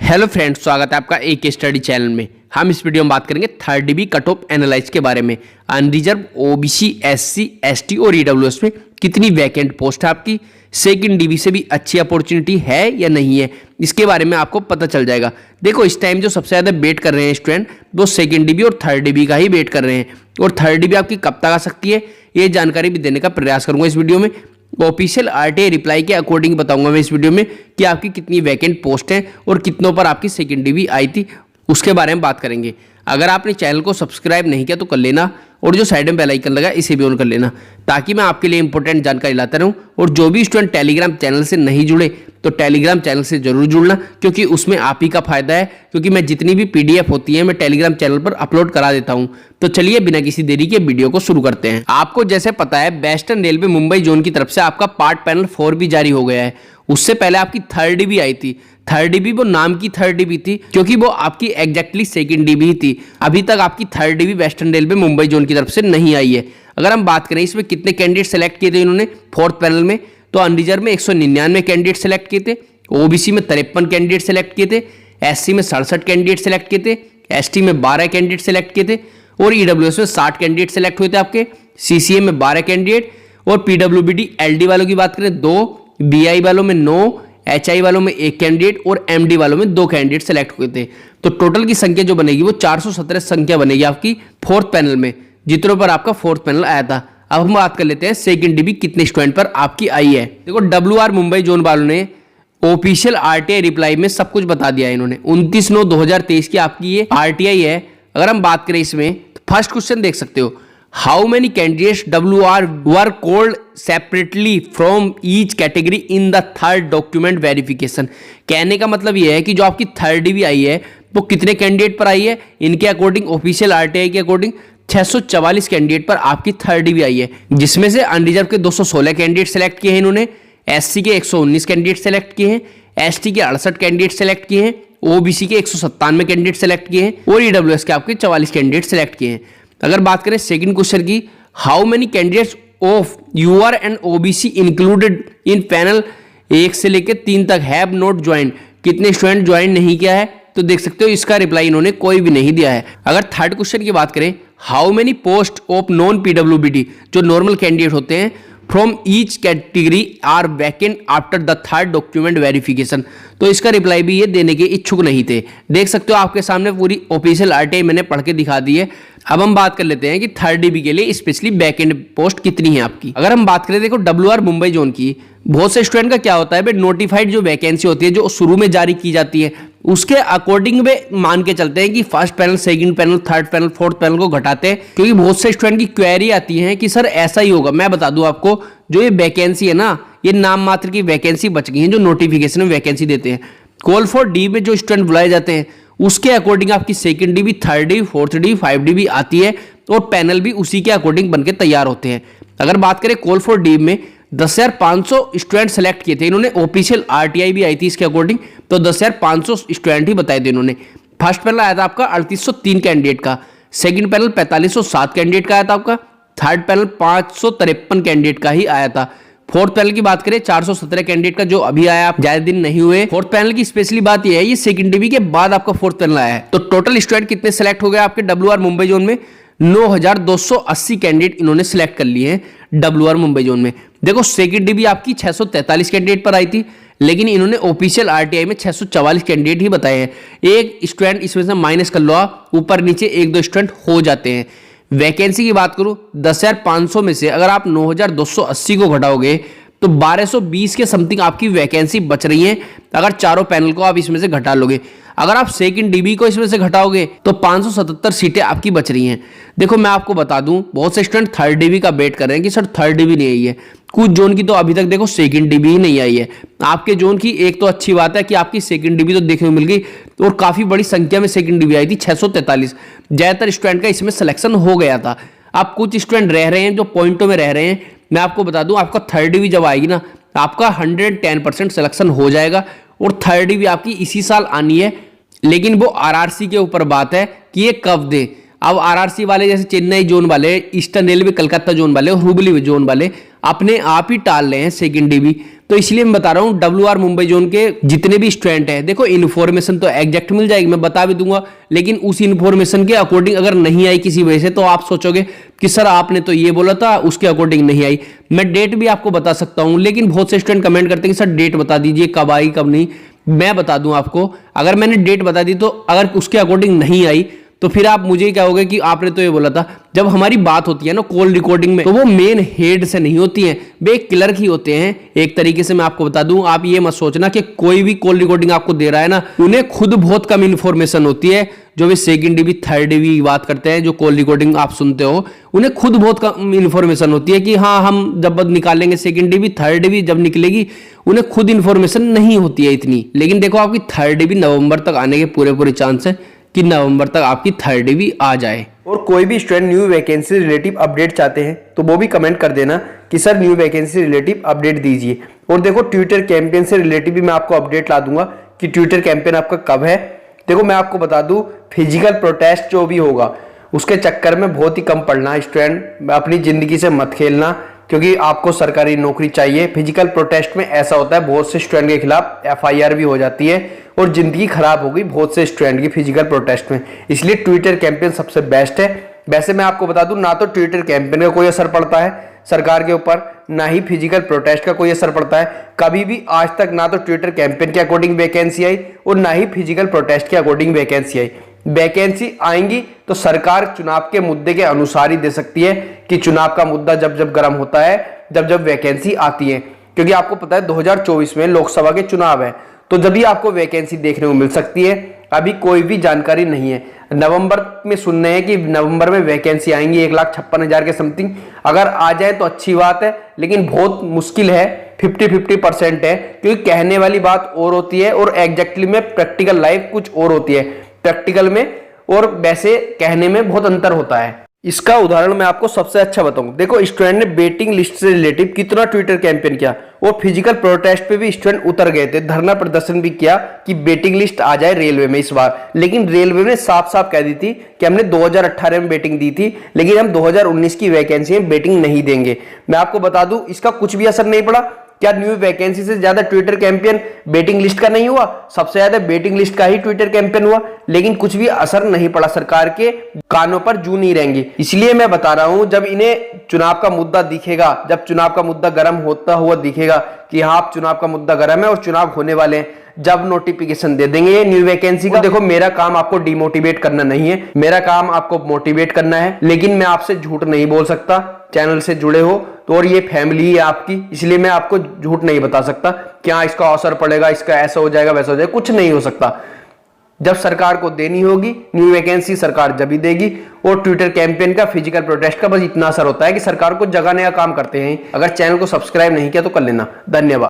Hello friends, स्वागत है आपका एक स्टडी चैनल में। हम इस वीडियो में बात करेंगे third dB cut off analyse के बारे में। अनरिजर्व ओबीसी, एससी, एसटी और ईडब्ल्यूएस में कितनी वैकेंट पोस्ट है आपकी, सेकंड डीबी से भी अच्छी अपॉर्चुनिटी है या नहीं है, इसके बारे में आपको पता चल जाएगा। देखो, इस टाइम जो सबसे ज़्यादा वेट कर रहे हैं स्टूडेंट, वो सेकंड डीबी और थर्ड डीबी का ही वेट कर रहे हैं। और थर्ड डीबी आपकी कब तक आ सकती है, ये जानकारी भी देने का प्रयास करूंगा इस वीडियो में। ऑफिशियल आरटीआई रिप्लाई के अकॉर्डिंग बताऊंगा मैं इस वीडियो में कि आपकी कितनी वैकेंट पोस्ट हैं और कितनों पर आपकी सेकंड डीबी आई थी, उसके बारे में बात करेंगे। अगर आपने चैनल को सब्सक्राइब नहीं किया तो कर लेना, और जो साइड में बेल आइकन लगा इसे भी ऑन कर लेना, ताकि मैं आपके लिए इंपॉर्टेंट जानकारी लाता रहूं। और जो भी स्टूडेंट टेलीग्राम चैनल से नहीं जुड़े तो टेलीग्राम चैनल से जरूर जुड़ना, क्योंकि उसमें आप ही का फायदा है, क्योंकि मैं जितनी भी पीडीएफ होती है मैं टेलीग्राम चैनल पर अपलोड करा देता हूं। तो चलिए बिना किसी देरी के वीडियो को शुरू करते हैं। आपको जैसे पता है, वेस्टर्न रेलवे मुंबई जोन की तरफ से आपका पार्ट पैनल 4 भी जारी हो गया है। उससे पहले आपकी थर्ड डीबी आई थी। थर्ड डीबी वो नाम की थर्ड डीबी थी, क्योंकि वो आपकी एग्जैक्टली सेकंड डीबी ही थी। अभी तक आपकी third dB western railway Mumbai zone की तरफ से नहीं आई है। अगर हम बात करें इसमें कितने कैंडिडेट सेलेक्ट किए थे इन्होंने फोर्थ पैनल में, तो अनरिजर्व में 199 कैंडिडेट सेलेक्ट किए थे, ओबीसी में 53 कैंडिडेट सेलेक्ट किए थे, एससी में 67 कैंडिडेट सेलेक्ट किए थे, एसटी में 12 कैंडिडेट सेलेक्ट किए थे, और ईडब्ल्यूएस में 60 कैंडिडेट सेलेक्ट हुए थे आपके, सीसीए में 12 कैंडिडेट, और पीडब्ल्यूबीडी एलडी वालों की बात करें 2, बीआई वालों में 9, एचआई वालों में 1 कैंडिडेट और एमडी वालों में 2 कैंडिडेट सेलेक्ट हुए थे। तो टोटल की संख्या जो बनेगी वो 417 संख्या बनेगी आपकी फोर्थ पैनल में, जितनों पर आपका फोर्थ पैनल आया था। अब हम बात कर लेते हैं सेकंड डीबी कितने स्टूडेंट पर आपकी आई है। देखो, डब्ल्यूआर मुंबई जोन वालों ने ऑफिशियल आरटीआई रिप्लाई में सब कुछ बता दिया है इन्होंने। 29/9/2023 की आपकी ये आरटीआई है। अगर हम बात करें इसमें, तो फर्स्ट क्वेश्चन देख सकते हो, how many candidates WR were called separately from each category in the third document verification. कहने का मतलब ये है कि जो आपकी थर्ड डीबी आई है वो कितने कैंडिडेट पर आई है, इनके अकॉर्डिंग, ऑफिशियल आरटीआई के अकॉर्डिंग 644 कैंडिडेट पर आपकी थर्ड डीबी आई है, जिसमें से अनरिजर्व के 216 कैंडिडेट सेलेक्ट किए हैं इन्होंने, एससी के 119 कैंडिडेट सेलेक्ट किए हैं, एसटी के 68 कैंडिडेट सेलेक्ट किए हैं, ओबीसी के 197 कैंडिडेट सेलेक्ट किए हैं, और ईडब्ल्यूएस के आपके 44 कैंडिडेट सेलेक्ट किए हैं। अगर बात करें सेकंड क्वेश्चन की, how many candidates of UR and OBC included in panel 1 से लेकर 3 तक हैव नॉट ज्वाइन, कितने स्टूडेंट ज्वाइन नहीं किया है, तो देख सकते हो इसका रिप्लाई इन्होंने कोई भी नहीं दिया है। अगर थर्ड क्वेश्चन की बात करें, how many post of non PWBD, जो नॉर्मल कैंडिडेट होते हैं, from each category are vacant after the third document verification, तो इसका रिप्लाई भी ये देने के इच्छुक नहीं थे। देख सकते हो आपके सामने पूरी ऑफिशियल आरटीआई मैंने पढ़ के दिखा दी है। अब हम बात कर लेते हैं कि थर्ड डीबी के लिए स्पेशली वैकेंट पोस्ट कितनी है आपकी। अगर हम बात करें, देखो, डब्ल्यूआर मुंबई जोन की बहुत से स्टूडेंट का क्या होता है, नोटिफाइड जो वैकेंसी होती है जो शुरू में जारी की जाती है, उसके अकॉर्डिंग वे मान के चलते हैं कि first panel, second panel, third panel, fourth panel को घटाते हैं, क्योंकि बहुत से स्टूडेंट की क्वेरी आती है कि सर ऐसा ही होगा। मैं बता दूं आपको, जो ये वैकेंसी है ना, ये नाम मात्र की वैकेंसी बच गई है जो नोटिफिकेशन में वैकेंसी देते हैं। कॉल फॉर डी में जो स्टूडेंट बुलाए जाते हैं उसके अकॉर्डिंग आपकी second dB, third dB, fourth dB, 5 dB आती है, और पैनल भी उसी के अकॉर्डिंग बनके तैयार होते हैं। अगर बात करें कॉल फॉर डी में 10,500 स्टूडेंट सेलेक्ट किए थे इन्होंने, ऑफिशियल आरटीआई भी आई थी इसके अकॉर्डिंग, तो 10,500 स्टूडेंट ही बताए थे इन्होंने। फर्स्ट पैनल आया था आपका 3803 कैंडिडेट का, सेकंड पैनल 4507 कैंडिडेट का आया था आपका, थर्ड पैनल 553 कैंडिडेट का ही आया था। फोर्थ पैनल की बात करें 417 कैंडिडेट का जो अभी आया, ज्यादा दिन नहीं हुए। फोर्थ पैनल की स्पेशली बात यह है, ये सेकंड डीबी के बाद आपका फोर्थ पैनल आया है। तो टोटल स्टूडेंट कितने सेलेक्ट हो गए आपके डब्ल्यूआर मुंबई जोन में, 9280 कैंडिडेट इन्होंने सेलेक्ट कर लिए हैं डब्ल्यूआर मुंबई जोन में। देखो, सेकंड डीबी आपकी 643 कैंडिडेट पर आई थी, लेकिन इन्होंने ऑफिशियल आरटीआई में 644 कैंडिडेट ही बताए हैं। एक स्टूडेंट इसमें से माइनस कर लो, ऊपर नीचे 1-2 स्टूडेंट हो जाते हैं। वैकेंसी की बात करूं, 10,500 में से अगर आप 9,280 को घटाओगे तो 1220 के समथिंग आपकी वैकेंसी बच रही है, अगर चारों पैनल को आप इसमें से घटा लोगे। अगर आप सेकंड डीबी को इसमें से घटाओगे तो 577 सीटें आपकी बच रही हैं। देखो, मैं आपको बता दूं, बहुत से स्टूडेंट थर्ड डीबी का वेट कर रहे हैं कि सर थर्ड डीबी नहीं आई है। कुछ जोन की तो अभी तक देखो सेकंड डीबी ही नहीं आई है। आपके जोन की एक तो अच्छी बात है कि आपकी सेकंड डीबी तो देखने को मिल गई, और काफी बड़ी संख्या में सेकंड डीबी आई थी, 643। ज्यादातर स्टूडेंट का इसमें सिलेक्शन हो गया था। अब कुछ स्टूडेंट रह रहे हैं जो पॉइंटों में रह रहे हैं। मैं आपको बता दूं, आपका थर्ड डीबी जब आएगी ना, आपका 110% सिलेक्शन हो जाएगा, और थर्ड डीबी आपकी इसी साल आनी है। लेकिन वो आरआरसी के ऊपर बात है कि ये कब दे। अब आरआरसी वाले जैसे चेन्नई जोन वाले, ईस्टर्न रेलवे कलकत्ता जोन वाले और हुबली जोन वाले अपने आप ही टाल रहे हैं सेकंड डीबी। तो इसलिए मैं बता रहा हूँ WR मुंबई जोन के जितने भी स्टूडेंट हैं, देखो इन्फॉर्मेशन तो एग्जैक्ट मिल जाएगी, मैं बता भी दूंगा, लेकिन उस इन्फॉर्मेशन के अकॉर्डिंग अगर नहीं आई किसी वजह से तो आप सोचोगे कि सर आपने तो ये बोला था, उसके अकॉर्डिंग नहीं आई। मैं डेट भी आपको बता सकता हूं, लेकिन बहुत से स्टूडेंट कमेंट करते हैं कि सर डेट बता दीजिए कब आई कब नहीं। मैं बता दूं आपको, अगर मैंने डेट बता दी तो अगर उसके अकॉर्डिंग नहीं आई तो फिर आप मुझे क्या होगा कि आपने तो ये बोला था। जब हमारी बात होती है ना कॉल रिकॉर्डिंग में, तो वो मेन हेड से नहीं होती है, वे क्लर्क ही होते हैं। एक तरीके से मैं आपको बता दूं, आप ये मत सोचना कि कोई भी कॉल रिकॉर्डिंग आपको दे रहा है ना, उन्हें खुद बहुत कम इंफॉर्मेशन होती है। जो भी सेकंड डीबी थर्ड डीबी की बात करते हैं, जो कॉल रिकॉर्डिंग आप सुनते हो, उन्हें खुद बहुत कम इंफॉर्मेशन होती है कि हाँ हम जब निकालेंगे सेकंड डीबी, थर्ड डीबी जब निकलेगी, उन्हें खुद इंफॉर्मेशन नहीं होती है इतनी। लेकिन देखो आपकी थर्ड डीबी नवंबर तक आने के पूरे चांस है कि नवंबर तक आपकी थर्ड डीबी आ जाए। और कोई भी student new vacancy relative update चाहते हैं तो वो भी कमेंट कर देना कि sir new vacancy relative update दीजिए। और देखो ट्विटर कैंपेन से रिलेटिव भी मैं आपको अपडेट ला दूंगा कि ट्विटर कैंपेन आपका कब है। देखो मैं आपको बता दूं, फिजिकल प्रोटेस्ट जो भी होगा उसके चक्कर में बहुत ही कम पढ़ना स्टूडेंट, अपनी जिंदगी से मत खेलना, क्योंकि आपको सरकारी नौकरी चाहिए। फिजिकल प्रोटेस्ट में ऐसा होता है बहुत से स्टूडेंट के खिलाफ FIR भी हो जाती है और जिंदगी खराब हो गई बहुत से स्टूडेंट की फिजिकल प्रोटेस्ट में। इसलिए ट्विटर कैंपेन सबसे बेस्ट है। वैसे मैं आपको बता दूं, ना तो ट्विटर कैंपेन का कोई असर पड़ता है सरकार के ऊपर, ना ही फिजिकल प्रोटेस्ट का कोई असर पड़ता है। कभी भी आज तक ना तो ट्विटर कैंपेन के अकॉर्डिंग वैकेंसी आई और ना ही फिजिकल प्रोटेस्ट के अकॉर्डिंग वैकेंसी आई। वैकेंसी आएंगी तो सरकार चुनाव के मुद्दे के अनुसार ही दे सकती है कि चुनाव का मुद्दा जब जब गर्म होता है, जब जब वैकेंसी आती है। क्योंकि आपको पता है 2024 में लोकसभा के चुनाव है, तो जब भी आपको वैकेंसी देखने को मिल सकती है। अभी कोई भी जानकारी नहीं है। नवंबर में सुन रहे हैं कि नवंबर में वैकेंसी आएंगी 1,56,000 के समथिंग। अगर आ जाए तो अच्छी बात है, लेकिन बहुत मुश्किल है, 50-50% है, क्योंकि कहने वाली बात और होती है और एग्जैक्टली में प्रैक्टिकल लाइफ कुछ और होती है। प्रैक्टिकल में और वैसे कहने में बहुत अंतर होता है। इसका उदाहरण मैं आपको सबसे अच्छा बताऊं। देखो स्टूडेंट ने वेटिंग लिस्ट से रिलेटिव कितना ट्विटर कैंपेन किया और फिजिकल प्रोटेस्ट पे भी स्टूडेंट उतर गए थे, धरना प्रदर्शन भी किया कि वेटिंग लिस्ट आ जाए रेलवे में इस बार। लेकिन रेलवे ने साफ साफ कह दी थी कि हमने 2018 में वेटिंग दी थी, लेकिन हम 2019 की वैकेंसी में वेटिंग नहीं देंगे। मैं आपको बता दूं, इसका कुछ भी असर नहीं पड़ा। क्या न्यू वैकेंसी से ज्यादा ट्विटर कैंपेन वेटिंग लिस्ट का नहीं हुआ? सबसे ज्यादा वेटिंग लिस्ट का ही ट्विटर कैंपेन हुआ, लेकिन कुछ भी असर नहीं पड़ा। सरकार के कानों पर जू नहीं रहेंगे। इसलिए मैं बता रहा हूं, जब इन्हें चुनाव का मुद्दा दिखेगा, जब चुनाव का मुद्दा गर्म होता हुआ दिखेगा कि हाँ चुनाव का मुद्दा गर्म है और चुनाव होने वाले हैं, जब नोटिफिकेशन दे देंगे ये न्यू वैकेंसी का। देखो मेरा काम आपको डिमोटिवेट करना नहीं है, मेरा काम आपको मोटिवेट करना है। लेकिन मैं आपसे झूठ नहीं बोल सकता, चैनल से जुड़े हो तो, और ये फैमिली है आपकी, इसलिए मैं आपको झूठ नहीं बता सकता क्या इसका असर पड़ेगा, इसका ऐसा हो जाएगा वैसा हो जाएगा, कुछ नहीं हो सकता। जब सरकार को देनी होगी न्यू वैकेंसी, सरकार जब ही देगी। और ट्विटर कैंपेन का, फिजिकल प्रोटेस्ट का बस इतना असर होता है कि सरकार को जगाने का काम करते हैं। अगर चैनल को सब्सक्राइब नहीं किया तो कर लेना। धन्यवाद।